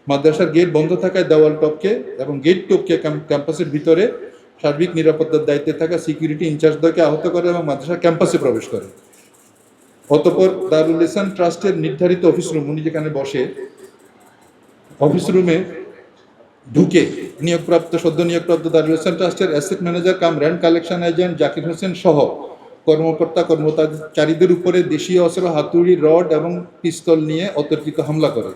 মাদ্রাসার গেট বন্ধ থাকায় দেওয়াল টপকে এবং গেট টপকে ক্যাম্পাসের ভিতরে সার্বিক নিরাপত্তার দায়িত্বে থাকা সিকিউরিটি ইনচার্জদ্বয়কে আহত করে এবং মাদ্রাসার ক্যাম্পাসে প্রবেশ করে। অতঃপর দারুল ইহসান ট্রাস্টের নির্ধারিত অফিস রুম, উনি যেখানে বসে, অফিস রুমে ঢুকে সদ্য নিয়োগপ্রাপ্ত দারুল ইহসান ট্রাস্টের asset manager cum rent collection agent Zakir Hossain সহ কর্মচারীদের উপরে দেশীয় অস্ত্র, হাতুড়ি, রড এবং পিস্তল নিয়ে অতর্কিত হামলা করে।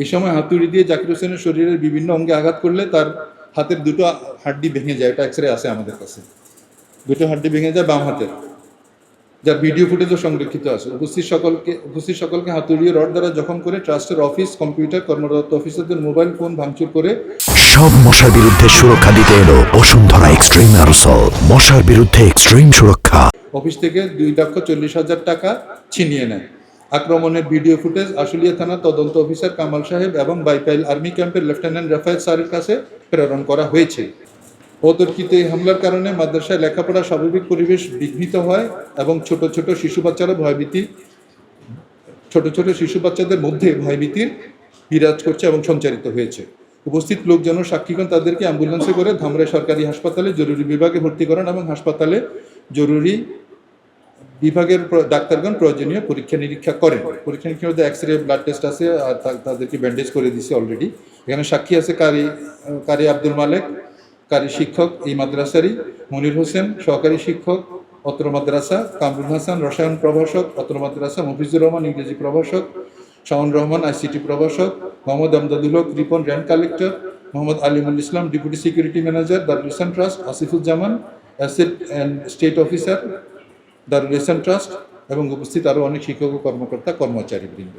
এই সময় হাতুড়ি দিয়ে জাকির হোসেনের শরীরের বিভিন্ন অঙ্গে আঘাত করলে তার হাতের দুটো হাড্ডি ভেঙে যায়। এটা এক্সরে আছে আমাদের কাছে, দুটো হাড্ডি ভেঙে যায় বাম হাতের, যার ভিডিও ফুটেজও সংরক্ষিত আছে। উপস্থিত সকলকে হাতুড়ি রড দ্বারা জখম করে ট্রাস্টের অফিস, কম্পিউটার, কর্মরত অফিসারদের মোবাইল ফোন ভাঙচুর করে সব মশার বিরুদ্ধে সুরক্ষা দিতে এলো বসুন্ধরা এক্সট্রিম অ্যারোসল। মশার বিরুদ্ধে এক্সট্রিম সুরক্ষা। অফিস থেকে 2,40,000 টাকা ছিনিয়ে নেয়। আক্রমণের ভিডিও ফুটেজ আশুলিয়া থানা তদন্ত অফিসার কামাল সাহেব এবং বাইপাইল আর্মি ক্যাম্পের লেফটেন্যান্ট রাফায়েল স্যারের কাছে প্রেরণ করা হয়েছে। অতর্কিত এই হামলার কারণে মাদ্রাসায় লেখাপড়া স্বাভাবিক পরিবেশ বিঘ্নিত হয় এবং ছোট ছোট শিশু বাচ্চাদের মধ্যে ভয়ভীতির বিরাজ করছে এবং সঞ্চারিত হয়েছে। উপস্থিত লোকজন সাক্ষীগণ তাদেরকে অ্যাম্বুলেন্সে করে ধামরাই সরকারি হাসপাতালে জরুরি বিভাগে ভর্তি করেন এবং হাসপাতালে জরুরি বিভাগের ডাক্তারগণ প্রয়োজনীয় পরীক্ষা নিরীক্ষা করেন। পরীক্ষা নিরীক্ষার মধ্যে এক্সরে, ব্লাড টেস্ট আছে, আর তাদেরকে ব্যান্ডেজ করে দিয়েছে অলরেডি। এখানে সাক্ষী আছে কারি আব্দুল মালেক, কারি শিক্ষক এই মাদ্রাসারই, মনির হোসেন সহকারী শিক্ষক অত্র মাদ্রাসা, কামরুল হাসান রসায়ন প্রভাষক অত্র মাদ্রাসা, মফিজুর রহমান ইংরেজি প্রভাষক, শাওন রহমান ICT প্রভাষক, Mohammad Amdadul Haque Ripon rent collector, Mohammad Alimul Islam deputy security manager Darul Ihsan trust, Asifuzzaman asset and estate officer Darul Ihsan trust এবং উপস্থিত আরও অনেক শিক্ষক ও কর্মকর্তা কর্মচারীবৃন্দ।